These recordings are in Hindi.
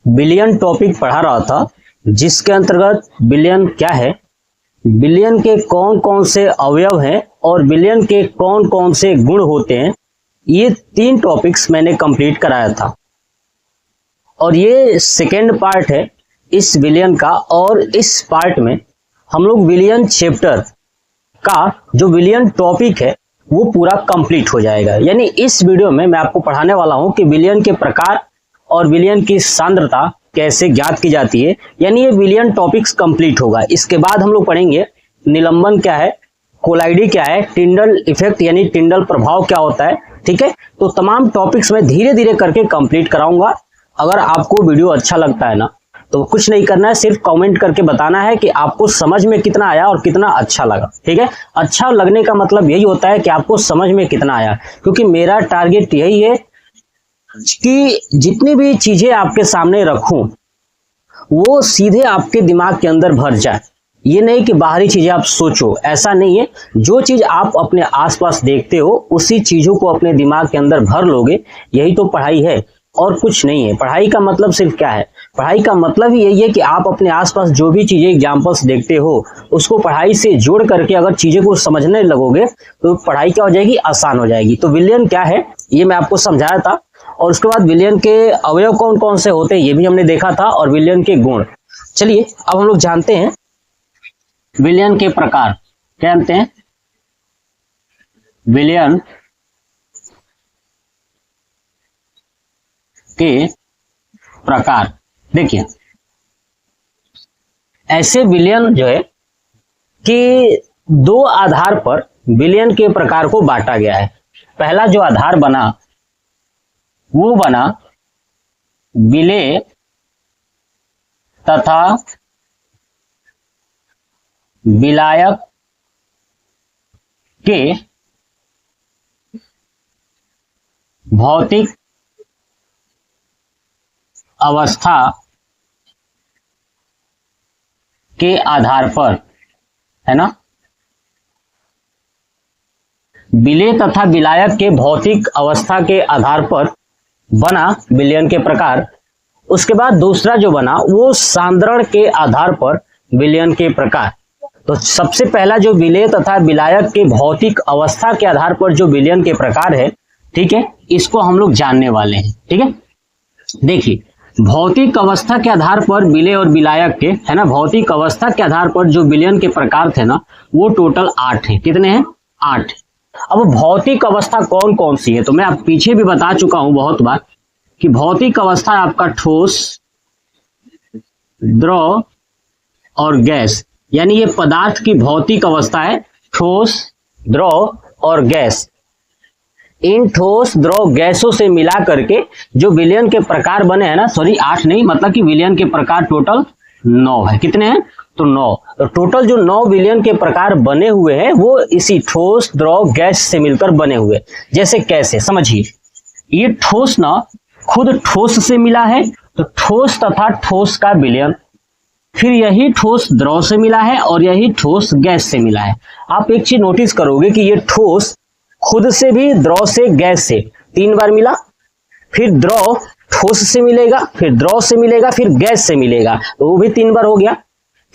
विलयन टॉपिक पढ़ा रहा था, जिसके अंतर्गत विलयन क्या है, विलयन के कौन कौन से अवयव हैं और विलयन के कौन कौन से गुण होते हैं, ये 3 टॉपिक्स मैंने कंप्लीट कराया था। और ये सेकेंड पार्ट है इस विलयन का। और इस पार्ट में हम लोग विलयन चैप्टर का जो विलयन टॉपिक है वो पूरा कंप्लीट हो जाएगा। यानी इस वीडियो में मैं आपको पढ़ाने वाला हूं कि विलयन के प्रकार और विलयन की सांद्रता कैसे ज्ञात की जाती है। यानी ये विलयन टॉपिक्स कंप्लीट होगा। इसके बाद हम लोग पढ़ेंगे निलंबन क्या है, कोलाइडी क्या है, टिंडल इफेक्ट यानी टिंडल प्रभाव क्या होता है। ठीक है, तो तमाम टॉपिक्स मैं धीरे धीरे करके कंप्लीट कराऊंगा। अगर आपको वीडियो अच्छा लगता है ना, तो कुछ नहीं करना है, सिर्फ कमेंट करके बताना है कि आपको समझ में कितना आया और कितना अच्छा लगा। ठीक है, अच्छा लगने का मतलब यही होता है कि आपको समझ में कितना आया, क्योंकि मेरा टारगेट यही है कि जितनी भी चीजें आपके सामने रखूं वो सीधे आपके दिमाग के अंदर भर जाए। ये नहीं कि बाहरी चीजें आप सोचो, ऐसा नहीं है। जो चीज आप अपने आसपास देखते हो उसी चीजों को अपने दिमाग के अंदर भर लोगे, यही तो पढ़ाई है और कुछ नहीं है। पढ़ाई का मतलब सिर्फ क्या है, पढ़ाई का मतलब ही यही है कि आप अपने आसपास जो भी चीजें एग्जाम्पल्स देखते हो उसको पढ़ाई से जोड़ करके अगर चीजें को समझने लगोगे तो पढ़ाई क्या हो जाएगी, आसान हो जाएगी। तो विलयन क्या है ये मैं आपको समझाया था, और उसके बाद विलयन के अवयव कौन कौन से होते हैं ये भी हमने देखा था, और विलयन के गुण। चलिए अब हम लोग जानते हैं विलयन के प्रकार। क्या जानते हैं? विलयन के प्रकार। देखिए, ऐसे विलयन जो है कि 2 आधार पर विलयन के प्रकार को बांटा गया है। पहला जो आधार बना वो बना विलेय तथा विलायक के भौतिक अवस्था के आधार पर, है ना। विलेय तथा विलायक के भौतिक अवस्था के आधार पर बना विलयन के प्रकार। उसके बाद दूसरा जो बना वो सांद्रण के आधार पर विलयन के प्रकार। तो सबसे पहला जो विलेय तथा विलायक के भौतिक अवस्था के आधार पर जो विलयन के प्रकार है, ठीक है, इसको हम लोग जानने वाले हैं। ठीक है, देखिए, भौतिक अवस्था के आधार पर विलेय और विलायक के, है ना, भौतिक अवस्था के आधार पर जो विलयन के प्रकार थे ना, वो टोटल 8 है। कितने हैं? 8। अब भौतिक अवस्था कौन कौन सी है, तो मैं आप पीछे भी बता चुका हूं बहुत बार कि भौतिक अवस्था आपका ठोस, द्रव और गैस। यानी ये पदार्थ की भौतिक अवस्था है, ठोस, द्रव और गैस। इन ठोस, द्रव, गैसों से मिला करके जो विलयन के प्रकार बने हैं ना, सॉरी 8 नहीं, मतलब कि विलयन के प्रकार टोटल 9 है। कितने हैं? तो 9। तो टोटल जो 9 विलयन के प्रकार बने हुए हैं वो इसी ठोस, द्रव, गैस से मिलकर बने हुए। जैसे कैसे, समझिए, ये ठोस ना खुद ठोस से मिला है, तो ठोस तथा ठोस का विलयन। फिर यही ठोस द्रव से मिला है और यही ठोस गैस से मिला है। आप एक चीज नोटिस करोगे कि ये ठोस खुद से भी, द्रव से, गैस से 3 बार मिला, फिर द्रव ठोस से मिलेगा, फिर द्रव से मिलेगा, फिर गैस से मिलेगा, तो वो भी 3 बार हो गया।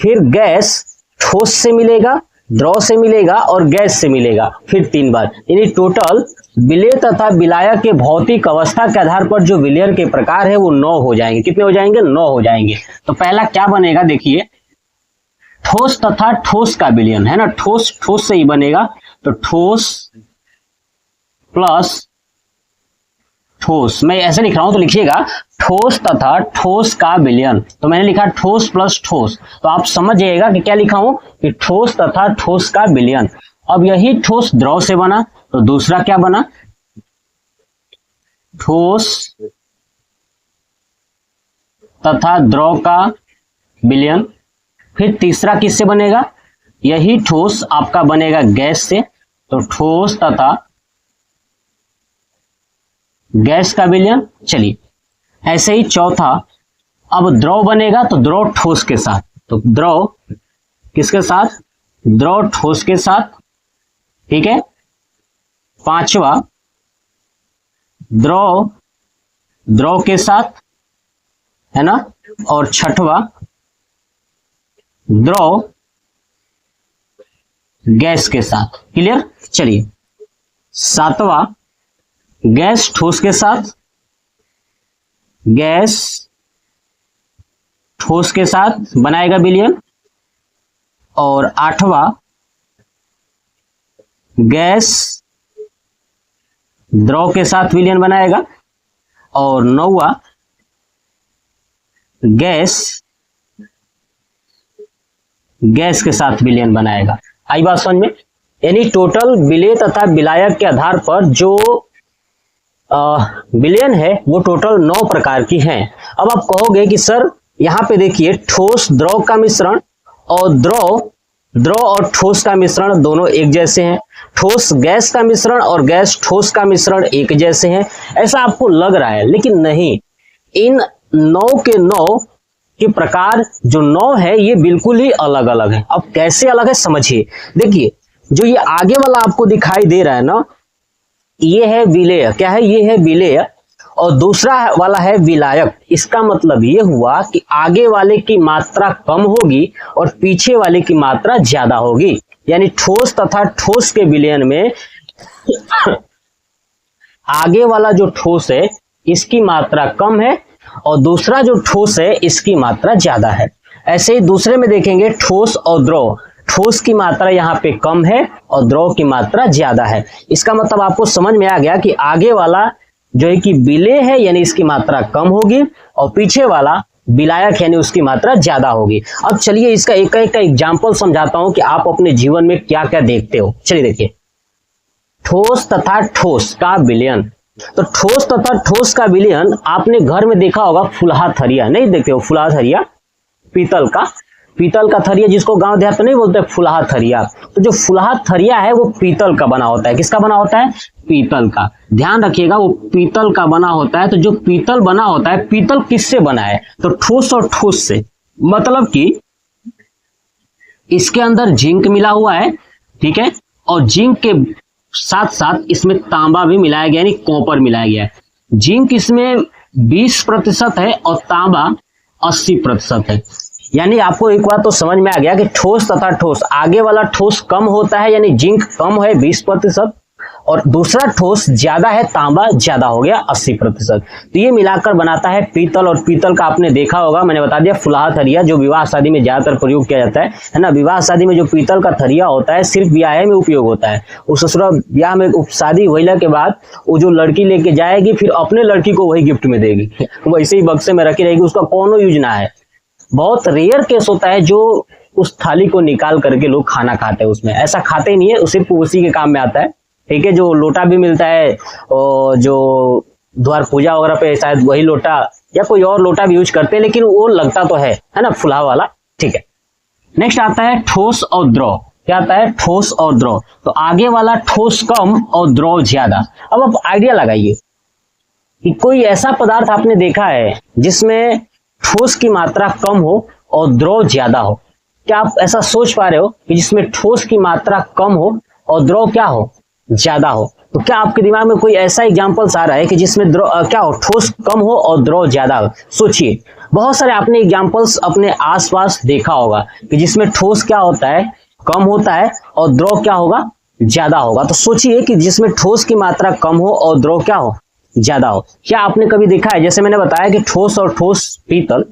फिर गैस ठोस से मिलेगा, द्रव से मिलेगा और गैस से मिलेगा, फिर 3 बार। यानी टोटल विलेय तथा विलायक के भौतिक अवस्था के आधार पर जो विलयन के प्रकार है वो 9 हो जाएंगे। कितने हो जाएंगे? 9 हो जाएंगे। तो पहला क्या बनेगा, देखिए, ठोस तथा ठोस का विलयन, है ना, ठोस ठोस से ही बनेगा। तो ठोस प्लस ठोस, मैं ऐसे लिख रहा हूं तो लिखिएगा ठोस तथा ठोस का विलयन। तो मैंने लिखा ठोस प्लस ठोस, तो आप समझ जाइएगा कि क्या लिखा हूं कि ठोस तथा ठोस का विलयन। अब यही ठोस द्रव से बना, तो दूसरा क्या बना? ठोस तथा द्रव का विलयन। फिर तीसरा किससे बनेगा? यही ठोस आपका बनेगा गैस से, तो ठोस तथा गैस का विलयन। चलिए, ऐसे ही चौथा, अब द्रव बनेगा तो द्रव ठोस के साथ, तो द्रव किसके साथ? द्रव ठोस के साथ। ठीक है, पांचवा द्रव द्रव के साथ, है ना, और छठवां द्रव गैस के साथ। क्लियर। चलिए, सातवां गैस ठोस के साथ, गैस ठोस के साथ बनाएगा विलयन। और आठवां गैस द्रव के साथ विलयन बनाएगा। और नौवां गैस गैस के साथ विलयन बनाएगा। आई बात समझ में। यानी टोटल विलेय तथा विलायक के आधार पर जो विलयन है वो टोटल 9 प्रकार की हैं। अब आप कहोगे कि सर यहाँ पे देखिए, ठोस द्रव का मिश्रण और द्रव और ठोस का मिश्रण दोनों एक जैसे हैं, ठोस गैस का मिश्रण और गैस ठोस का मिश्रण एक जैसे हैं, ऐसा आपको लग रहा है। लेकिन नहीं, इन 9 के 9 के प्रकार जो 9 है ये बिल्कुल ही अलग अलग है। अब कैसे अलग है समझिए। देखिए, जो ये आगे वाला आपको दिखाई दे रहा है ना, ये है विलेय। क्या है? ये है विलेय। और दूसरा वाला है विलायक। इसका मतलब ये हुआ कि आगे वाले की मात्रा कम होगी और पीछे वाले की मात्रा ज्यादा होगी। यानी ठोस तथा ठोस के विलयन में आगे वाला जो ठोस है इसकी मात्रा कम है और दूसरा जो ठोस है इसकी मात्रा ज्यादा है। ऐसे ही दूसरे में देखेंगे, ठोस और द्रव। ठोस की मात्रा यहाँ पे कम है और द्रव की मात्रा ज्यादा है। इसका मतलब आपको समझ में आ गया कि आगे वाला जो है कि विलेय है यानी इसकी मात्रा कम होगी और पीछे वाला विलायक यानी उसकी मात्रा ज्यादा होगी। अब चलिए इसका एक एक का एग्जाम्पल समझाता हूं कि आप अपने जीवन में क्या क्या देखते हो। चलिए देखिए, ठोस तथा ठोस का विलयन। तो ठोस तथा ठोस का विलयन आपने घर में देखा होगा, फुलहा थरिया। नहीं देखते हो फुलहा थरिया? पीतल का थरिया, जिसको गांव देहात में नहीं बोलते फुलहा थरिया। तो जो फुलहा थरिया है वो पीतल का बना होता है। किसका बना होता है? पीतल का। ध्यान रखिएगा, वो पीतल का बना होता है। तो जो पीतल बना होता है, पीतल किससे बना है? तो ठोस और ठोस से। मतलब कि इसके अंदर जिंक मिला हुआ है, ठीक है, और जिंक के साथ साथ इसमें तांबा भी मिलाया गया, यानी कॉपर मिलाया गया है। जिंक इसमें 20% है और तांबा 80% है। यानी आपको एक बात तो समझ में आ गया कि ठोस तथा ठोस, आगे वाला ठोस कम होता है यानी जिंक कम है 20%, और दूसरा ठोस ज्यादा है, तांबा ज्यादा हो गया 80%। तो ये मिलाकर बनाता है पीतल। और पीतल का आपने देखा होगा, मैंने बता दिया, फुलहा थरिया, जो विवाह शादी में ज्यादातर प्रयोग किया जाता है ना। विवाह शादी में जो पीतल का थरिया होता है सिर्फ ब्याह में उपयोग होता है। उस ससुराल ब्याह में शादी होने के बाद वो जो लड़की लेके जाएगी फिर अपने लड़की को वही गिफ्ट में देगी, वैसे ही बक्से में रखी रहेगी, उसका कोनो यूज ना है। बहुत रेयर केस होता है जो उस थाली को निकाल करके लोग खाना खाते हैं उसमें, ऐसा खाते ही नहीं है, सिर्फ उसी के काम में आता है। ठीक है, जो लोटा भी मिलता है और जो द्वार पूजा वगैरह पे शायद वही लोटा या कोई और लोटा भी यूज करते हैं, लेकिन वो लगता तो है ना, फुलहा वाला। ठीक है, नेक्स्ट आता है ठोस और द्रव। क्या आता है? ठोस और द्रव। तो आगे वाला ठोस कम और द्रव ज्यादा। अब आप आइडिया लगाइए कि कोई ऐसा पदार्थ आपने देखा है जिसमें ठोस की मात्रा कम हो और द्रव ज्यादा हो? क्या आप ऐसा सोच पा रहे हो कि जिसमें ठोस की मात्रा कम हो और द्रव क्या हो? ज्यादा हो? तो क्या आपके दिमाग में कोई ऐसा एग्जांपल्स आ रहा है कि जिसमें द्रव क्या हो? ठोस कम हो और द्रव ज्यादा हो? सोचिए, बहुत सारे आपने एग्जांपल्स अपने आसपास देखा होगा कि जिसमें ठोस क्या होता है? कम होता है और द्रव क्या होगा? ज्यादा होगा। तो सोचिए कि जिसमें ठोस की मात्रा कम हो और द्रव क्या हो? ज्यादा हो। क्या आपने कभी देखा है, जैसे मैंने बताया कि ठोस और ठोस पीतल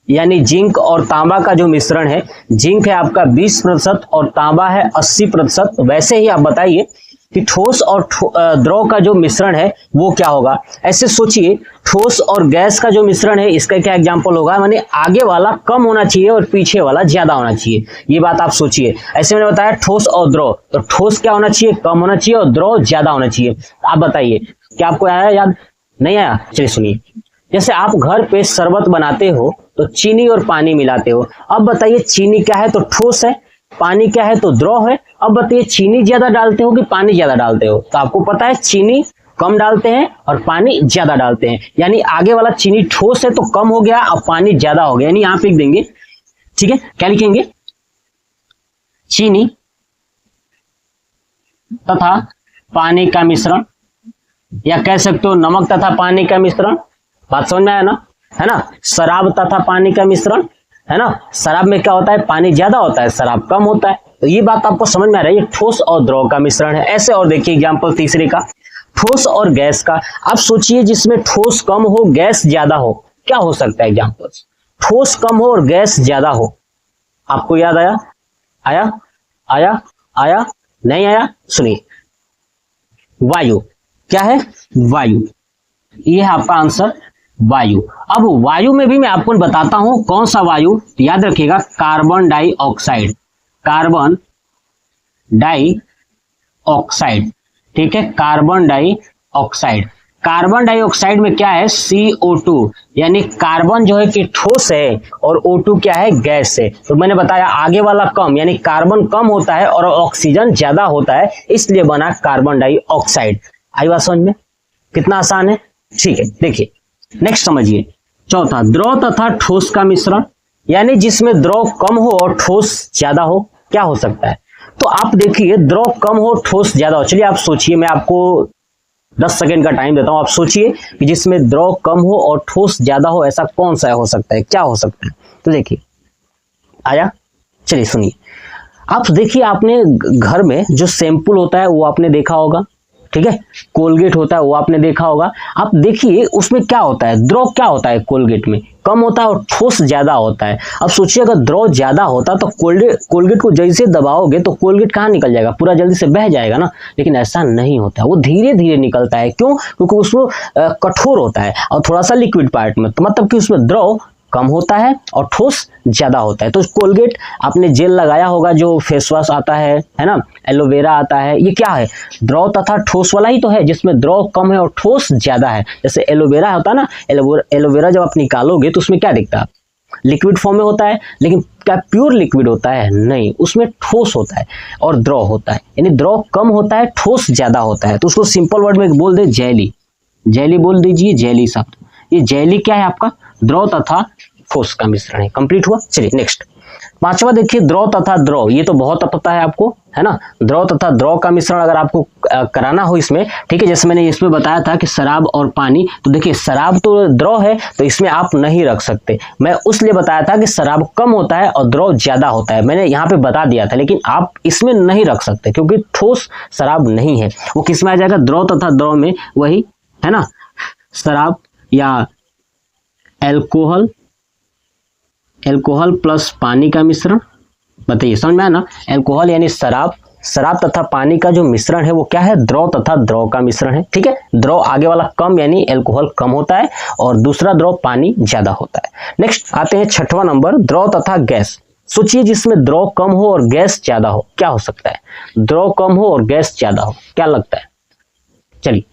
यानी जिंक और तांबा का जो मिश्रण है, जिंक है आपका 20% और तांबा है 80%। वैसे ही आप बताइए कि ठोस और द्रव का जो मिश्रण है वो क्या होगा? ऐसे सोचिए, ठोस और गैस का जो मिश्रण है इसका क्या एग्जांपल होगा? माने आगे वाला कम होना चाहिए और पीछे वाला ज्यादा होना चाहिए। ये बात आप सोचिए। ऐसे मैंने बताया ठोस और द्रव, तो ठोस क्या होना चाहिए? कम होना चाहिए और द्रव ज्यादा होना चाहिए। आप बताइए, क्या आपको आया याद? नहीं आया? चलिए सुनिए, जैसे आप घर पे शरबत बनाते हो तो चीनी और पानी मिलाते हो। अब बताइए, चीनी क्या है? तो ठोस है। पानी क्या है? तो द्रव है। अब बताइए, चीनी ज्यादा डालते हो कि पानी ज्यादा डालते हो? तो आपको पता है चीनी कम डालते हैं और पानी ज्यादा डालते हैं। यानी आगे वाला चीनी ठोस है तो कम हो गया और पानी ज्यादा हो गया। यानी यहां पे लिख देंगे, ठीक है, क्या लिखेंगे? चीनी तथा पानी का मिश्रण, या कह सकते हो नमक तथा पानी का मिश्रण। बात समझ में आया ना? है ना। शराब तथा पानी का मिश्रण, है ना। शराब में क्या होता है, पानी ज्यादा होता है, शराब कम होता है। तो ये बात आपको समझ में आ रही है, ठोस और द्रव का मिश्रण है। ऐसे और देखिए एग्जाम्पल तीसरे का, ठोस और गैस का। आप सोचिए जिसमें ठोस कम हो गैस ज्यादा हो, क्या हो सकता है एग्जाम्पल। ठोस कम हो और गैस ज्यादा हो, आपको याद आया? आया आया आया नहीं आया? सुनिए, वायु। क्या है? वायु। ये है आपका आंसर, वायु। अब वायु में भी मैं आपको बताता हूं कौन सा वायु, तो याद रखिएगा कार्बन डाइऑक्साइड, कार्बन डाइऑक्साइड, ठीक है, कार्बन डाइऑक्साइड। कार्बन डाइऑक्साइड में क्या है, CO2, यानी कार्बन जो है कि ठोस है और O2 क्या है, गैस है। तो मैंने बताया आगे वाला कम, यानी कार्बन कम होता है और ऑक्सीजन ज्यादा होता है, इसलिए बना कार्बन डाइऑक्साइड। आई बात समझ में? कितना आसान है। ठीक है, देखिए नेक्स्ट समझिए। चौथा, द्रव तथा ठोस का मिश्रण, यानी जिसमें द्रव कम हो और ठोस ज्यादा हो, क्या हो सकता है। तो आप देखिए द्रव कम हो ठोस ज्यादा हो, चलिए आप सोचिए, मैं आपको 10 सेकेंड का टाइम देता हूं, आप सोचिए कि जिसमें द्रव कम हो और ठोस ज्यादा हो, ऐसा कौन सा हो सकता है, क्या हो सकता है। तो देखिए आया, चलिए सुनिए। आप देखिए, आपने घर में जो शैम्पूल होता है वो आपने देखा होगा, ठीक है, कोलगेट होता है वो आपने देखा होगा। आप देखिए उसमें क्या होता है, द्रव क्या होता है, कोलगेट में कम होता है और ठोस ज्यादा होता है। अब सोचिए अगर द्रव ज्यादा होता तो कोलगेट को जैसे दबाओगे तो कोलगेट कहाँ निकल जाएगा, पूरा जल्दी से बह जाएगा ना। लेकिन ऐसा नहीं होता, वो धीरे धीरे निकलता है। क्यों? क्योंकि उसमें कठोर होता है और थोड़ा सा लिक्विड पार्ट में, तो मतलब कि उसमें द्रव कम होता है और ठोस ज्यादा होता है। तो कोलगेट आपने जेल लगाया होगा, जो फेस वॉश आता है ना, एलोवेरा आता है, ये क्या है, द्रव तथा ठोस वाला ही तो है, जिसमें द्रव कम है और ठोस ज्यादा है। जैसे एलोवेरा होता है ना, एलोवेरा जब आप निकालोगे तो उसमें क्या दिखता है, लिक्विड फॉर्म में होता है, लेकिन क्या प्योर लिक्विड होता है, नहीं, उसमें ठोस होता है और द्रव होता है। यानी द्रव कम होता है, ठोस ज्यादा होता है। तो उसको सिंपल वर्ड में बोल दे जेली, जेली बोल दीजिए, जेली शब्द। ये जेली क्या है आपका, द्रव तथा ठोस का मिश्रण है। कंप्लीट हुआ। चलिए नेक्स्ट, पांचवा देखिए, द्रव तथा द्रव, ये तो बहुत पता है आपको, है ना। द्रव तथा द्रव का मिश्रण अगर आपको कराना हो इसमें, ठीक है, जैसे मैंने इसमें बताया था कि शराब और पानी, तो देखिए शराब तो द्रव है तो इसमें आप नहीं रख सकते। मैं उसलिए बताया था कि शराब कम होता है और द्रव ज्यादा होता है, मैंने यहाँ पे बता दिया था, लेकिन आप इसमें नहीं रख सकते क्योंकि ठोस शराब नहीं है। वो किस में आ जाएगा, द्रव तथा द्रव में, वही है ना, शराब या एल्कोहल, एल्कोहल प्लस पानी का मिश्रण। बताइए समझ में आया ना, एल्कोहल यानी शराब, शराब तथा पानी का जो मिश्रण है वो क्या है, द्रव तथा द्रव का मिश्रण है। ठीक है, द्रव आगे वाला कम, यानी एल्कोहल कम होता है और दूसरा द्रव पानी ज्यादा होता है। नेक्स्ट आते हैं छठवां नंबर, द्रव तथा गैस। सोचिए जिसमें द्रव कम हो और गैस ज्यादा हो, क्या हो सकता है, द्रव कम हो और गैस ज्यादा हो, क्या लगता है। चलिए,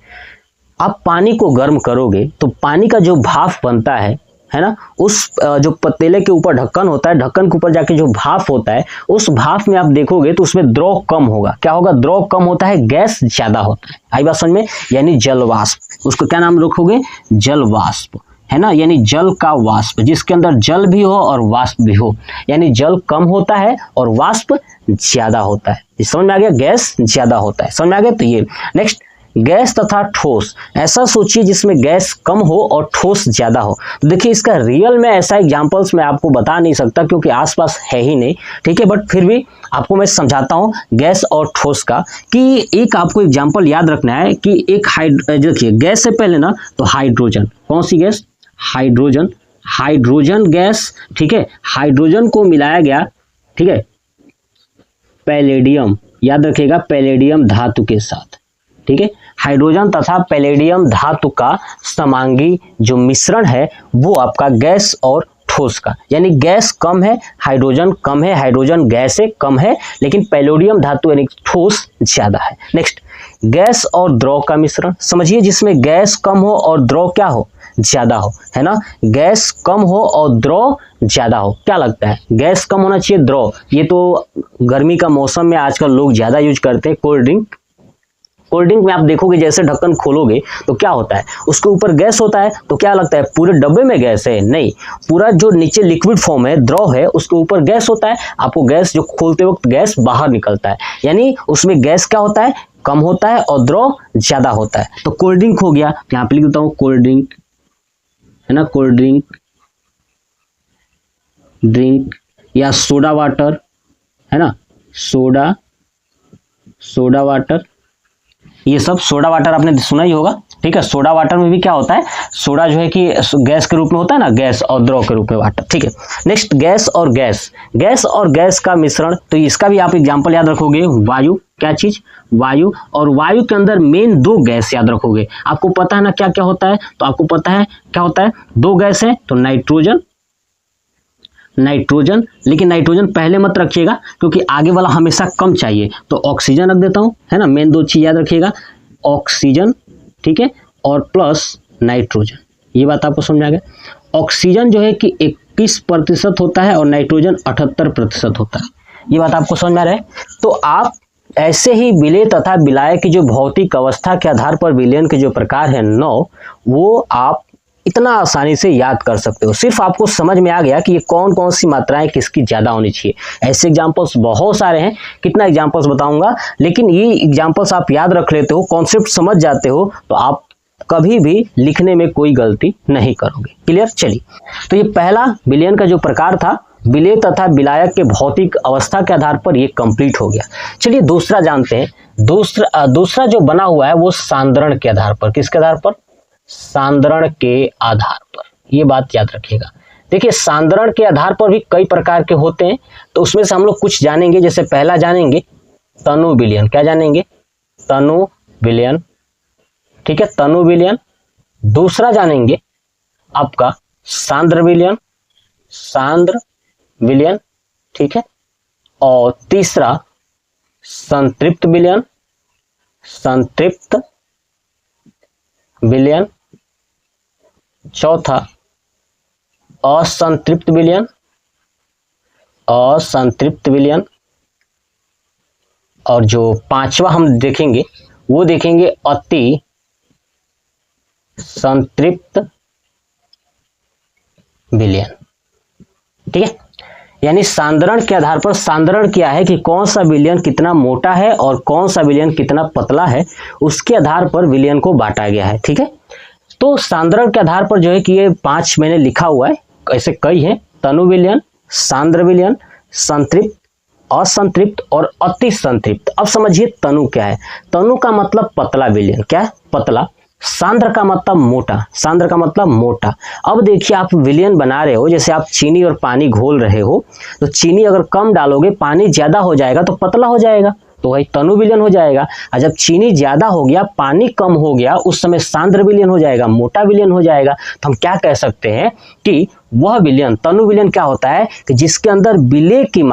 आप पानी को गर्म करोगे तो पानी का जो भाप बनता है ना, उस जो पतीले के ऊपर ढक्कन होता है, ढक्कन के ऊपर जाके जो भाप होता है, उस भाप में आप देखोगे तो उसमें द्रव कम होगा। क्या होगा, द्रव कम होता है, गैस ज्यादा होता है। आई बात समझ में, यानी जल वाष्प, उसको क्या नाम रखोगे, जल वाष्प, है ना, यानी जल का वाष्प, जिसके अंदर जल भी हो और वाष्प भी हो, यानी जल कम होता है और वाष्प ज्यादा होता है। समझ में आ गया, गैस ज्यादा होता है, समझ में आ गया। तो ये नेक्स्ट, गैस तथा ठोस। ऐसा सोचिए जिसमें गैस कम हो और ठोस ज्यादा हो। तो देखिए इसका रियल में ऐसा एग्जांपल्स मैं आपको बता नहीं सकता क्योंकि आसपास है ही नहीं, ठीक है, बट फिर भी आपको मैं समझाता हूं गैस और ठोस का। कि एक आपको एग्जांपल याद रखना है कि एक देखिए गैस से पहले ना तो हाइड्रोजन, कौन सी गैस, हाइड्रोजन, हाइड्रोजन गैस, ठीक है, हाइड्रोजन को मिलाया गया, ठीक है, पैलेडियम, याद रखिएगा पैलेडियम धातु के साथ, ठीक है, हाइड्रोजन तथा पैलेडियम धातु का समांगी जो मिश्रण है वो आपका गैस और ठोस का, यानी गैस कम है, हाइड्रोजन कम है, हाइड्रोजन गैस से कम है, लेकिन पैलेडियम धातु यानी ठोस ज्यादा है। नेक्स्ट, गैस और द्रव का मिश्रण। समझिए जिसमें गैस कम हो और द्रव क्या हो, ज्यादा हो, है ना, गैस कम हो और द्रव ज्यादा हो, क्या लगता है, गैस कम होना चाहिए, द्रव, ये तो गर्मी का मौसम में आजकल लोग ज्यादा यूज करते हैं। कोल्ड ड्रिंक, कोल्ड ड्रिंक में आप देखोगे जैसे ढक्कन खोलोगे तो क्या होता है, उसके ऊपर गैस होता है, तो क्या लगता है पूरे डब्बे में गैस है, नहीं, पूरा जो नीचे लिक्विड फॉर्म है, द्रव है, उसके ऊपर गैस होता है। आपको गैस जो खोलते वक्त गैस बाहर निकलता है, यानी उसमें गैस क्या होता है, कम होता है और द्रव ज्यादा होता है। तो कोल्ड ड्रिंक हो गया, यहाँ पे लिख देता हूँ कोल्ड ड्रिंक, है ना, कोल्ड ड्रिंक या सोडा वाटर, है ना, सोडा वाटर, ये सब सोडा वाटर आपने सुना ही होगा। ठीक है, सोडा वाटर में भी क्या होता है, सोडा जो है कि गैस के रूप में होता है ना, गैस और द्रव के रूप में वाटर। ठीक है, नेक्स्ट गैस और गैस का मिश्रण, तो इसका भी आप एग्जांपल याद रखोगे, वायु, क्या चीज, वायु, और वायु के अंदर मेन दो गैस याद रखोगे। आपको पता है ना क्या क्या होता है, तो आपको पता है क्या होता है, दो गैस है तो नाइट्रोजन, लेकिन नाइट्रोजन पहले मत रखिएगा क्योंकि आगे वाला हमेशा कम चाहिए, तो ऑक्सीजन रख देता हूं, है ना, मेन दो चीज याद रखिएगा, ऑक्सीजन, ठीक है, और प्लस नाइट्रोजन। ये बात आपको समझ आ गया। ऑक्सीजन जो है कि 21% होता है और नाइट्रोजन 78% होता है। ये बात आपको समझ में आ रहा है। तो आप ऐसे ही विलेय तथा विलायक की जो भौतिक अवस्था के आधार पर विलयन के जो प्रकार है 9, वो आप इतना आसानी से याद कर सकते हो। सिर्फ आपको समझ में आ गया कि ये कौन कौन सी मात्राएं किसकी ज्यादा होनी चाहिए। ऐसे एग्जांपल्स बहुत सारे हैं, कितना एग्जांपल्स बताऊंगा, लेकिन ये एग्जांपल्स आप याद रख लेते हो, कॉन्सेप्ट समझ जाते हो, तो आप कभी भी लिखने में कोई गलती नहीं करोगे। क्लियर? चलिए, तो ये पहला विलयन का जो प्रकार था, विलेय तथा विलायक के भौतिक अवस्था के आधार पर ये कंप्लीट हो गया। चलिए दूसरा जानते हैं। दूसरा जो बना हुआ है वो सांद्रण के आधार पर। किसके आधार पर? सांद्रण के आधार पर। ये बात याद रखिएगा। देखिए, सांद्रण के आधार पर भी कई प्रकार के होते हैं, तो उसमें से हम लोग कुछ जानेंगे। जैसे पहला जानेंगे तनु विलयन। क्या जानेंगे? तनु विलयन। ठीक है, तनु विलयन। दूसरा जानेंगे आपका सांद्र विलयन, ठीक है। और तीसरा संतृप्त विलयन, चौथा असंतृप्त विलयन, और जो पांचवा हम देखेंगे वो देखेंगे अति संतृप्त विलयन। ठीक है, यानी सांद्रण के आधार पर, सांद्रण क्या है कि कौन सा विलयन कितना मोटा है और कौन सा विलयन कितना पतला है, उसके आधार पर विलयन को बांटा गया है। ठीक है, तो सांद्रण के आधार पर जो है कि ये 5 मैंने लिखा हुआ है, ऐसे कई हैं, तनु विलयन, सांद्र विलयन, संतृप्त, असंतृप्त और अति संतृप्त। अब समझिए तनु क्या है। तनु का मतलब पतला विलयन। क्या है? पतला। सांद्र का मतलब मोटा। अब देखिए, आप विलयन बना रहे हो, जैसे आप चीनी और पानी घोल रहे हो, तो चीनी अगर कम डालोगे, पानी ज्यादा हो जाएगा तो पतला हो जाएगा, तो वही तनु विलयन हो जाएगा। और जब चीनी ज्यादा हो गया, पानी कम हो गया, उस समय सांद्र विलयन हो जाएगा, मोटा विलयन हो जाएगा। तो हम क्या कह सकते हैं कि वह विलयन, तनु विलयन क्या होता है कि जिसके अंदर विलेय की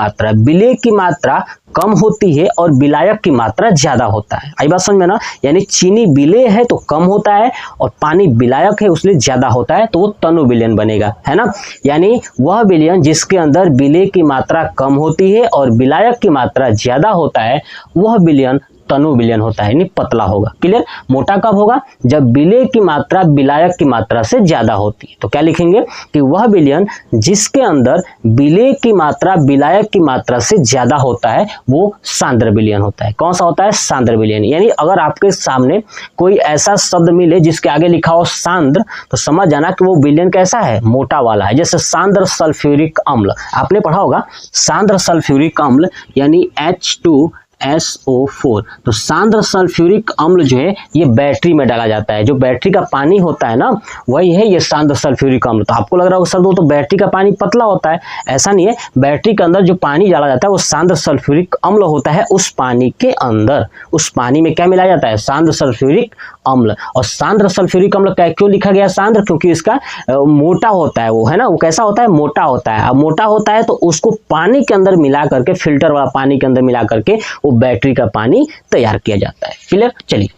मात्रा कम होती है और विलायक की मात्रा ज्यादा होता है। आई बात समझ में ना? यानी चीनी विलेय है तो कम होता है और पानी विलायक है उसलिए ज्यादा होता है, तो वो तनु विलयन बनेगा, है ना। यानी वह विलयन जिसके अंदर विलेय की मात्रा कम होती है और विलायक की मात्रा ज्यादा होता है, वह विलयन तनु विलयन होता है, यानी पतला होगा। क्लियर? मोटा कब होगा? जब विलेय की मात्रा विलायक की मात्रा से ज्यादा होती है। तो क्या लिखेंगे कि वह विलयन जिसके अंदर विलेय की मात्रा विलायक की मात्रा से ज्यादा होता है, वो सांद्र विलयन होता है। कौन सा होता है? सांद्र विलयन। यानी अगर आपके सामने कोई ऐसा शब्द मिले जिसके आगे लिखा हो सांद्र, तो समझ जाना कि वो विलयन कैसा है? मोटा वाला है। जैसे सांद्र सल्फ्यूरिक अम्ल, आपने पढ़ा होगा, सांद्र सल्फ्यूरिक अम्ल यानी H2SO4। तो सांद्र सल्फ्यूरिक अम्ल जो है ये बैटरी में डाला जाता है। जो बैटरी का पानी होता है ना, वही है ये सांद्र सल्फ्यूरिक अम्ल। तो आपको लग रहा है सर वो तो बैटरी का पानी पतला होता है, ऐसा नहीं है। बैटरी के अंदर जो पानी डाला जाता है वो सांद्र सल्फ्यूरिक अम्ल होता है। उस पानी के अंदर, उस पानी में क्या मिलाया जाता है? सांद्र सल्फ्यूरिक अम्ल। और सांद्र सल्फ्यूरिक अम्ल क्यों लिखा गया सांद्र? क्योंकि इसका मोटा होता है वो, है ना। वो कैसा होता है? मोटा होता है। अब मोटा होता है तो उसको पानी के अंदर मिला करके, फिल्टर वाला पानी के अंदर मिला करके वो बैटरी का पानी तैयार किया जाता है। क्लियर? चलिए,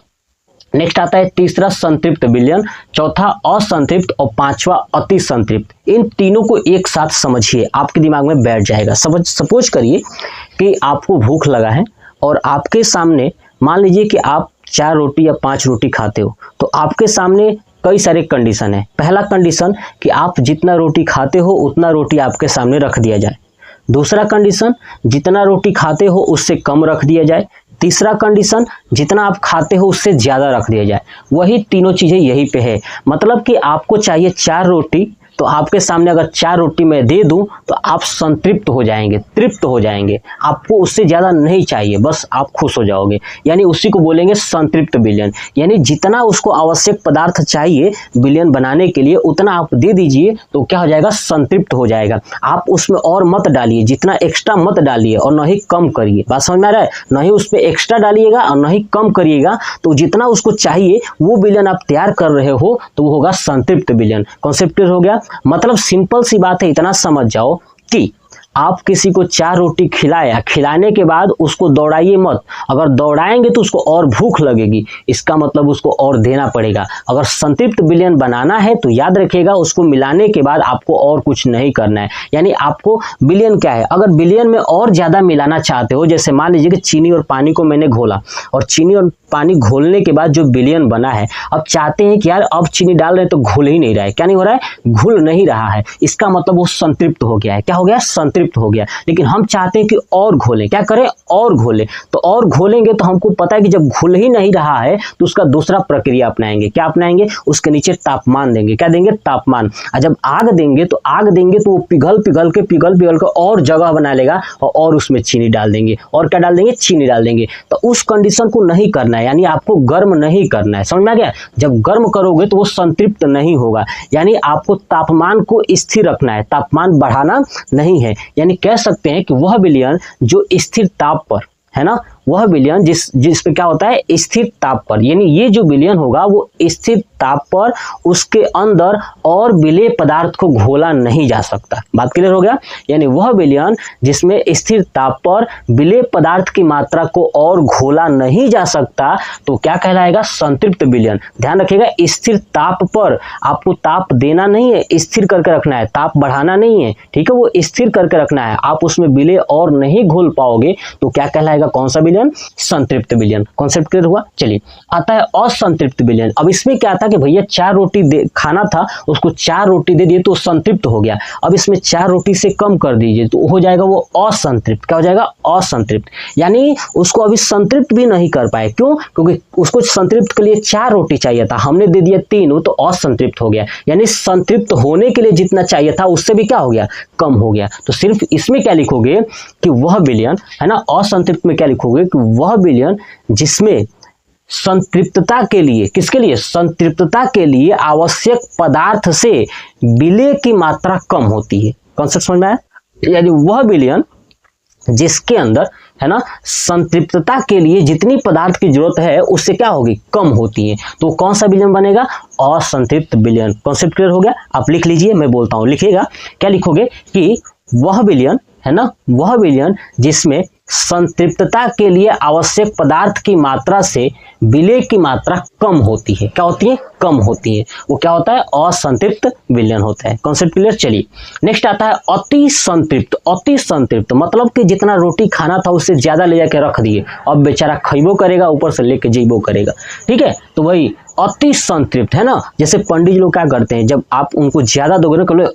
नेक्स्ट आता है तीसरा संतृप्त विलयन, चौथा असंतृप्त और पांचवा अति संतृप्त। इन तीनों को एक साथ समझिए, आपके दिमाग में बैठ जाएगा। सपोज करिए कि आपको भूख लगा है और आपके सामने, मान लीजिए कि आप 4 रोटी या 5 रोटी खाते हो, तो आपके सामने कई सारे कंडीशन है। पहला कंडीशन कि आप जितना रोटी खाते हो उतना रोटी आपके सामने रख दिया जाए। दूसरा कंडीशन, जितना रोटी खाते हो उससे कम रख दिया जाए। तीसरा कंडीशन, जितना आप खाते हो उससे ज़्यादा रख दिया जाए। वही तीनों चीज़ें यहीं पे है। मतलब कि आपको चाहिए 4 रोटी, तो आपके सामने अगर 4 रोटी मैं दे दूं तो आप संतृप्त हो जाएंगे, तृप्त हो जाएंगे। आपको उससे ज़्यादा नहीं चाहिए, बस आप खुश हो जाओगे। यानी उसी को बोलेंगे संतृप्त विलयन। यानी जितना उसको आवश्यक पदार्थ चाहिए विलयन बनाने के लिए उतना आप दे दीजिए तो क्या हो जाएगा, संतृप्त हो जाएगा। आप उसमें और मत डालिए, जितना एक्स्ट्रा मत डालिए और न ही कम करिए। बात समझ में आ रहा है? न ही उस पर एक्स्ट्रा डालिएगा और न ही कम करिएगा। तो जितना उसको चाहिए वो विलयन आप तैयार कर रहे हो तो वो होगा संतृप्त विलयन। कॉन्सेप्ट क्लियर हो गया? मतलब सिंपल सी बात है, इतना समझ जाओ कि आप किसी को 4 रोटी खिलाया, खिलाने के बाद उसको दौड़ाइए मत। अगर दौड़ाएंगे तो उसको और भूख लगेगी, इसका मतलब उसको और देना पड़ेगा। अगर संतृप्त विलयन बनाना है तो याद रखिएगा उसको मिलाने के बाद आपको और कुछ नहीं करना है। यानी आपको विलयन क्या है, अगर विलयन में और ज़्यादा मिलाना चाहते हो, जैसे मान लीजिए कि चीनी और पानी को मैंने घोला और चीनी और पानी घोलने के बाद जो विलयन बना है, अब चाहते हैं कि यार अब चीनी डाल रहे हैं तो घुल ही नहीं रहा है। क्या नहीं हो रहा है? घुल नहीं रहा है। इसका मतलब वो संतृप्त हो गया है। क्या हो गया? संतृप्त हो गया। लेकिन हम चाहते हैं कि और घोलें। क्या करें? और घोलें। तो और घोलेंगे तो हमको पता है कि जब घुल ही नहीं रहा है तो उसका दूसरा प्रक्रिया अपनाएंगे। क्या अपनाएंगे? उसके नीचे तापमान देंगे। क्या देंगे? तापमान। और जब आग देंगे तो वो पिघल के और जगह बना लेगा और उसमें चीनी डाल देंगे। और क्या डाल देंगे? चीनी डाल देंगे। तो उस कंडीशन को नहीं करना है, यानी आपको गर्म नहीं करना है। समझ में आ गया? जब गर्म करोगे तो वो संतृप्त नहीं होगा। यानी आपको तापमान को स्थिर रखना है, तापमान बढ़ाना नहीं है। यानी कह सकते हैं कि वह विलयन जो स्थिर ताप पर है ना, वह विलयन जिस पे क्या होता है, स्थिर ताप पर, यानी ये जो विलयन होगा वो स्थिर ताप पर उसके अंदर और विलेय पदार्थ को घोला नहीं जा सकता। बात क्लियर हो गया? यानी वह विलयन जिसमें स्थिर ताप पर विलेय पदार्थ की मात्रा को और घोला नहीं जा सकता तो क्या कहलाएगा? संतृप्त विलयन। ध्यान रखिएगा, स्थिर ताप पर आपको ताप देना नहीं है, स्थिर करके रखना है, ताप बढ़ाना नहीं है। ठीक है, वो स्थिर करके रखना है। आप उसमें विलेय और नहीं घोल पाओगे तो क्या कहलाएगा? कौन सा विलयन? संतृप्त विलयन। कॉन्सेप्ट क्लियर हुआ? चलिए आता है असंतृप्त विलयन। अब इसमें क्या था कि भैया 4 रोटी खाना था, उसको 4 रोटी दे दिए तो संतृप्त हो गया। अब इसमें 4 रोटी से कम कर दीजिए तो हो जाएगा वो असंतृप्त। क्या हो जाएगा? असंतृप्त। यानी उसको अभी संतृप्त भी नहीं कर पाए। क्यों? क्योंकि उसको संतृप्त के लिए 4 रोटी चाहिए था, हमने दे दिया 3, वो तो असंतृप्त हो गया। यानी संतृप्त होने के लिए जितना चाहिए था उससे भी क्या हो गया? कम हो गया। तो सिर्फ इसमें क्या लिखोगे कि वह विलयन है ना, असंतृप्त में क्या लिखोगे कि वह विलयन जिसमें संतृप्तता के लिए, किसके लिए? संतृप्तता के लिए आवश्यक पदार्थ से विलेय की मात्रा कम होती है। कॉन्सेप्ट समझ में आया? यानी वह विलयन जिसके अंदर है ना संतृप्तता के लिए जितनी पदार्थ की जरूरत है उससे क्या होगी? कम होती है। तो कौन सा विलयन बनेगा? असंतृप्त विलयन। कॉन्सेप्ट क्लियर हो गया? आप लिख लीजिए, मैं बोलता हूं, लिखिएगा। क्या लिखोगे कि वह विलयन है ना, वह विलयन जिसमें संतृप्तता के लिए आवश्यक पदार्थ की मात्रा से विलेय की मात्रा कम होती है। क्या होती है? कम होती है। वो क्या होता है? असंतृप्त विलयन होता है। Concept clear? चलिए नेक्स्ट आता है अति संतृप्त। अति संतृप्त मतलब कि जितना रोटी खाना था उससे ज्यादा ले जाके रख दिए, अब बेचारा खइबो करेगा, ऊपर से लेके जीबो करेगा। ठीक है, तो वही अति संतृप्त है ना। जैसे पंडित लोग क्या करते हैं, जब आप उनको ज्यादा दोगे ना, कहते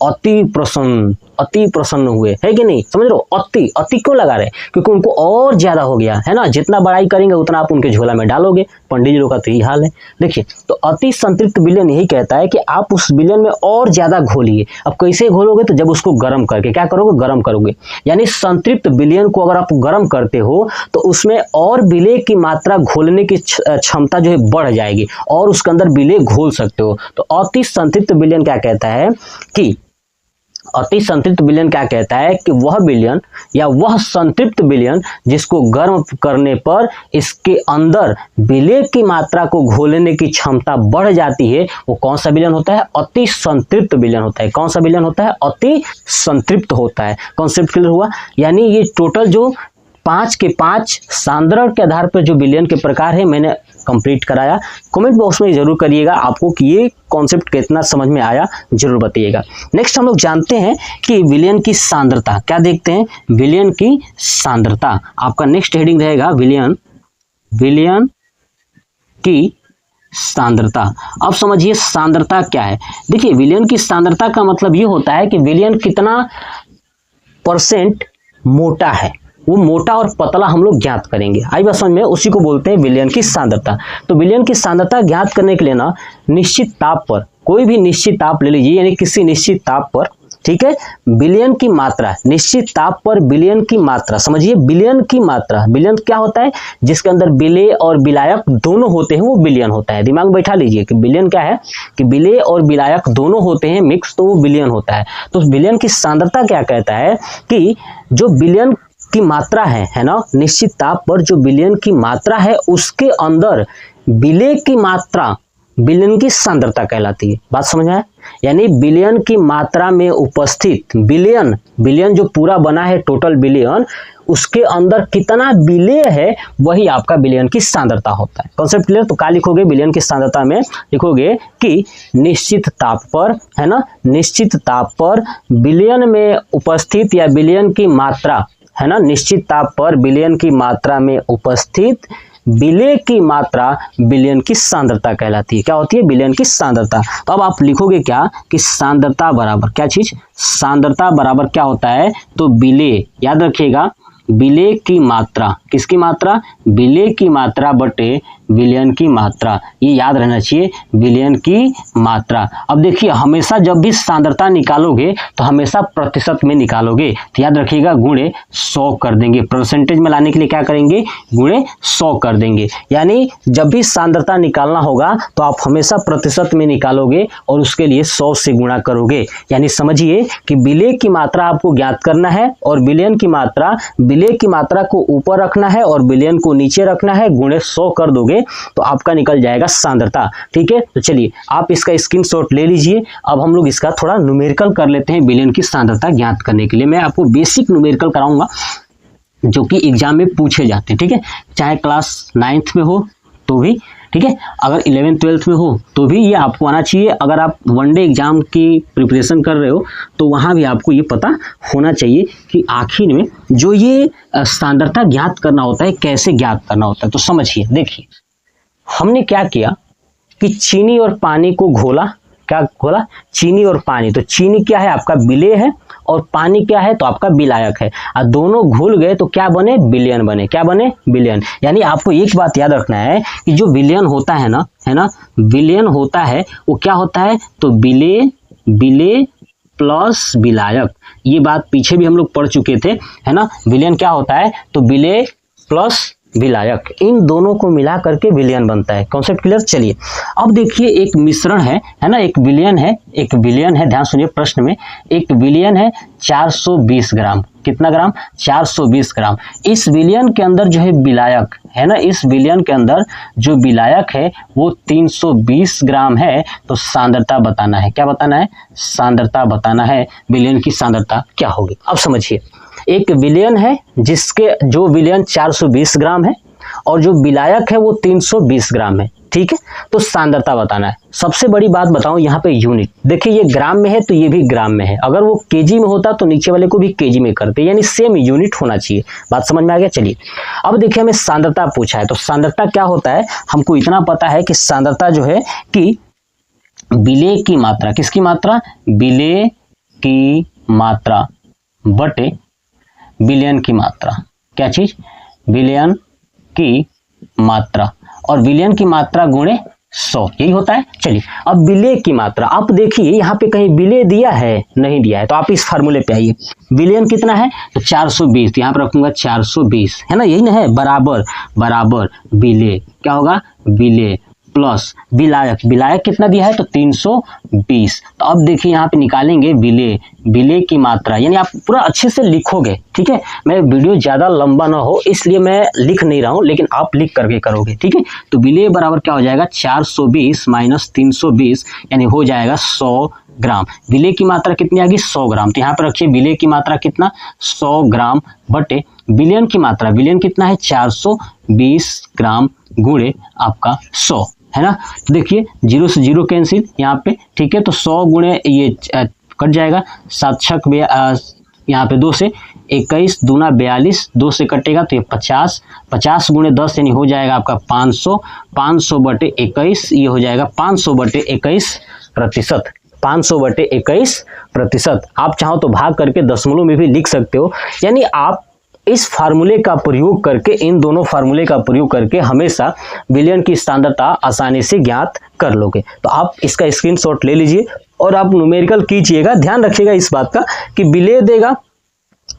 अति प्रसन्न हुए, है कि नहीं? समझ लो, अति अति क्यों लगा रहे? क्योंकि उनको और ज्यादा हो गया है ना। जितना बड़ाई करेंगे उतना आप उनके झोला में डालोगे। पंडित लोग का तो यही हाल है। देखिए, तो अति संतृप्त विलयन यही कहता है कि आप उस विलयन में और ज्यादा घोलिए। अब कैसे घोलोगे? तो जब उसको गर्म करके क्या करोगे? गर्म करोगे। यानी संतृप्त विलयन को अगर आप गर्म करते हो तो उसमें और विलेय की मात्रा घोलने की क्षमता जो है बढ़ जाएगी और उसके अंदर विलेय घोल सकते हो। तो अति संतृप्त विलयन क्या कहता है कि अति संतृप्त विलयन क्या कहता है कि वह विलयन या वह संतृप्त विलयन जिसको गर्म करने पर इसके अंदर विलेय की मात्रा को घोलने की क्षमता बढ़ जाती है, वो कौन सा विलयन होता है? अति संतृप्त विलयन होता है। कौन सा विलयन होता है? अति संतृप्त होता है। कॉन्सेप्ट क्लियर हुआ? यानी ये टोटल जो 5 के 5 सांद्रण के आधार पर जो विलयन के प्रकार है मैंने कंप्लीट कराया। कमेंट बॉक्स में जरूर करिएगा आपको कि ये कॉन्सेप्ट कितना समझ में आया, जरूर बताइएगा। नेक्स्ट हम लोग जानते हैं कि विलयन की सांद्रता। क्या देखते हैं? विलयन की सांद्रता। आपका नेक्स्ट हेडिंग रहेगा विलयन की सांद्रता। अब समझिए सांद्रता क्या है। देखिए, विलयन की सांद्रता का मतलब ये होता है कि विलयन कितना % मोटा है। वो मोटा और पतला हम लोग ज्ञात करेंगे। आई बात समझ में, उसी को बोलते हैं विलयन की सांद्रता। तो विलयन की सांद्रता ज्ञात करने के लिए ना निश्चित ताप पर, कोई भी निश्चित ताप ले लीजिए, यानी किसी निश्चित ताप पर, ठीक है, विलयन की मात्रा, निश्चित ताप पर विलयन की मात्रा, समझिए विलयन की मात्रा, विलयन क्या होता है, जिसके अंदर विलेय और विलायक दोनों होते हैं वो विलयन होता है। दिमाग में बैठा लीजिए कि विलयन क्या है, कि विलेय और विलायक दोनों होते हैं मिक्स, तो वो विलयन होता है। तो विलयन की सांद्रता क्या कहता है कि जो विलयन की मात्रा है ना, निश्चित ताप पर जो विलयन की मात्रा है उसके अंदर विलेय की मात्रा विलयन की सांद्रता कहलाती है। बात समझ आया, यानी विलयन की मात्रा में उपस्थित विलयन, विलयन जो पूरा बना है टोटल विलयन, उसके अंदर कितना विलेय है वही आपका विलयन की सांद्रता होता है। Concept clear? तो क्या लिखोगे विलयन की सांद्रता में, लिखोगे कि निश्चित ताप पर, है ना, निश्चित ताप पर विलयन में उपस्थित या विलयन की मात्रा, है ना, निश्चित ताप पर विलयन की मात्रा में उपस्थित विलेय की मात्रा विलयन की सांद्रता कहलाती है। क्या होती है? विलयन की सांद्रता। तो अब आप लिखोगे क्या कि सांद्रता बराबर क्या चीज, सांद्रता बराबर क्या होता है, तो विलेय, याद रखिएगा, विलेय की मात्रा, किसकी मात्रा, विलेय की मात्रा बटे विलयन की मात्रा, ये याद रहना चाहिए, विलयन की मात्रा। अब देखिए हमेशा जब भी सांद्रता निकालोगे तो हमेशा प्रतिशत में निकालोगे, तो याद रखिएगा गुणे 100 कर देंगे, परसेंटेज में लाने के लिए क्या करेंगे, गुणे 100 कर देंगे। यानी जब भी सांद्रता निकालना होगा तो आप हमेशा प्रतिशत में निकालोगे और उसके लिए 100 से गुणा करोगे। यानी समझिए कि विलेय की मात्रा आपको ज्ञात करना है और विलयन की मात्रा, विलेय की मात्रा को ऊपर रखना है और विलयन को नीचे रखना है, गुणे 100 कर दोगे तो आपका निकल जाएगा सांद्रता। ठीक है, तो चलिए आप इसका स्क्रीनशॉट ले लीजिए। अब हम लोग इसका थोड़ा न्यूमेरिकल कर लेते हैं विलयन की सांद्रता ज्ञात करने के लिए। मैं आपको बेसिक न्यूमेरिकल कराऊंगा जो कि एग्जाम में पूछे जाते हैं। ठीक है, चाहे क्लास 9th में हो तो भी, ठीक है, अगर 11th 12th में हो तो भी ये आपको आना चाहिए। अगर आप वनडे एग्जाम की प्रिपरेशन कर रहे हो तो वहाँ भी आपको ये पता होना चाहिए कि आखिर में जो ये सांद्रता ज्ञात करना होता है कैसे ज्ञात करना होता है। तो समझिए, देखिए हमने क्या किया कि चीनी और पानी को घोला, क्या घोला, चीनी और पानी। तो चीनी क्या है, आपका विलेय है, और पानी क्या है, तो आपका विलायक है। और दोनों घुल गए तो क्या बने, विलयन बने। क्या बने, विलयन। यानी आपको एक बात याद रखना है कि जो विलयन होता है ना, है ना, विलयन होता है वो क्या होता है, तो विलेय, विलेय प्लस विलायक। ये बात पीछे भी हम लोग पढ़ चुके थे, है ना। विलयन क्या होता है, तो विलेय प्लस विलायक, इन दोनों को मिला करके विलयन बनता है। Concept clear? चलिए अब देखिए एक मिश्रण है ना, एक विलयन है, एक विलयन है, ध्यान सुनिए प्रश्न में, एक विलयन है 420 ग्राम। कितना ग्राम, 420 ग्राम। इस विलयन के अंदर जो है विलायक है ना, इस विलयन के अंदर जो विलायक है वो 320 ग्राम है। तो सांद्रता बताना है, क्या बताना है, सांद्रता बताना है, विलयन की सांद्रता क्या होगी। अब समझिए एक विलयन है जिसके, जो विलयन 420 ग्राम है और जो विलायक है वो 320 ग्राम है। ठीक है, तो सांद्रता बताना है। सबसे बड़ी बात बताऊं यहाँ पे यूनिट, देखिए ये ग्राम में है तो ये भी ग्राम में है, अगर वो केजी में होता तो नीचे वाले को भी केजी में करते, यानी सेम यूनिट होना चाहिए। बात समझ में आ गया? चलिए अब देखिए हमें सांद्रता पूछा है, तो सांद्रता क्या होता है, हमको इतना पता है कि सांद्रता जो है कि विलेय की मात्रा, किसकी मात्रा, विलेय की मात्रा बटे विलयन की मात्रा। क्या चीज, विलयन की मात्रा, और विलयन की मात्रा गुणे 100, यही होता है। चलिए अब विलेय की मात्रा, आप देखिए यहाँ पे कहीं विलेय दिया है, नहीं दिया है, तो आप इस फार्मूले पे आइए। विलयन कितना है, तो 420, तो यहाँ पर रखूंगा 420, है ना, यही ना है, बराबर बराबर विलेय, क्या होगा, विलेय प्लस विलायक, विलायक कितना दिया है, तो 320। तो अब देखिए यहाँ पे निकालेंगे विलेय, विलेय की मात्रा, यानी आप पूरा अच्छे से लिखोगे। ठीक है, मैं वीडियो ज्यादा लंबा ना हो इसलिए मैं लिख नहीं रहा हूँ, लेकिन आप लिख करके करोगे। ठीक है, तो विलेय बराबर क्या हो जाएगा, 420 माइनस 320, यानी हो जाएगा 100 ग्राम। विलेय की मात्रा कितनी आ गई, 100 ग्राम। तो यहाँ पर रखिए विलेय की मात्रा कितना, 100 ग्राम बटे विलयन की मात्रा, विलयन कितना है, 420 ग्राम गुणे आपका 100, है ना। तो देखिए 0 से 0 कैंसिल यहाँ पे। ठीक है, तो 100 गुणे ये कट जाएगा, 7 छक यहाँ पे 2 से 21 दूना 42, 2 से कटेगा तो ये 50, 50 गुणे 10 यानी हो जाएगा आपका 500, 500 बटे 21, ये हो जाएगा 500 बटे 21%, 500 बटे 21%। आप चाहो तो भाग करके दशमलव में भी लिख सकते हो, यानी आप इस फार्मूले का प्रयोग करके, इन दोनों फार्मूले का प्रयोग करके हमेशा विलियन की सांद्रता आसानी से ज्ञात कर लोगे। तो आप इसका स्क्रीनशॉट ले लीजिए और आप न्यूमेरिकल कीजिएगा। ध्यान रखिएगा इस बात का कि विलेय देगा,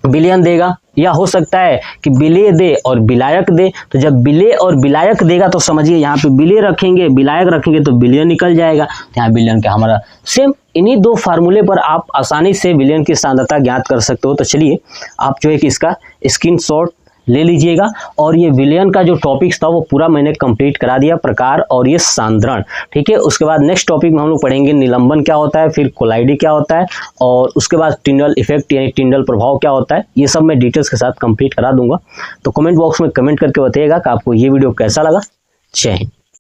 विलियन देगा, या हो सकता है कि विलेय दे और विलायक दे। तो जब विलेय और विलायक देगा तो समझिए यहाँ पे विलेय रखेंगे, विलायक रखेंगे तो विलियन निकल जाएगा। तो यहाँ विलियन का हमारा सेम, इन्हीं दो फार्मूले पर आप आसानी से विलियन की सांद्रता ज्ञात कर सकते हो। तो चलिए आप जो है कि इसका स्क्रीनशॉट ले लीजिएगा। और ये विलियन का जो टॉपिक्स था वो पूरा मैंने कंप्लीट करा दिया, प्रकार और ये सांद्रण, ठीक है। उसके बाद नेक्स्ट टॉपिक में हम लोग पढ़ेंगे निलंबन क्या होता है, फिर कोलाइडी क्या होता है, और उसके बाद टिंडल इफेक्ट यानी टिंडल प्रभाव क्या होता है। ये सब मैं डिटेल्स के साथ कंप्लीट करा दूंगा। तो कमेंट बॉक्स में कमेंट करके बताइएगा कि आपको ये वीडियो कैसा लगा। जय हिंद।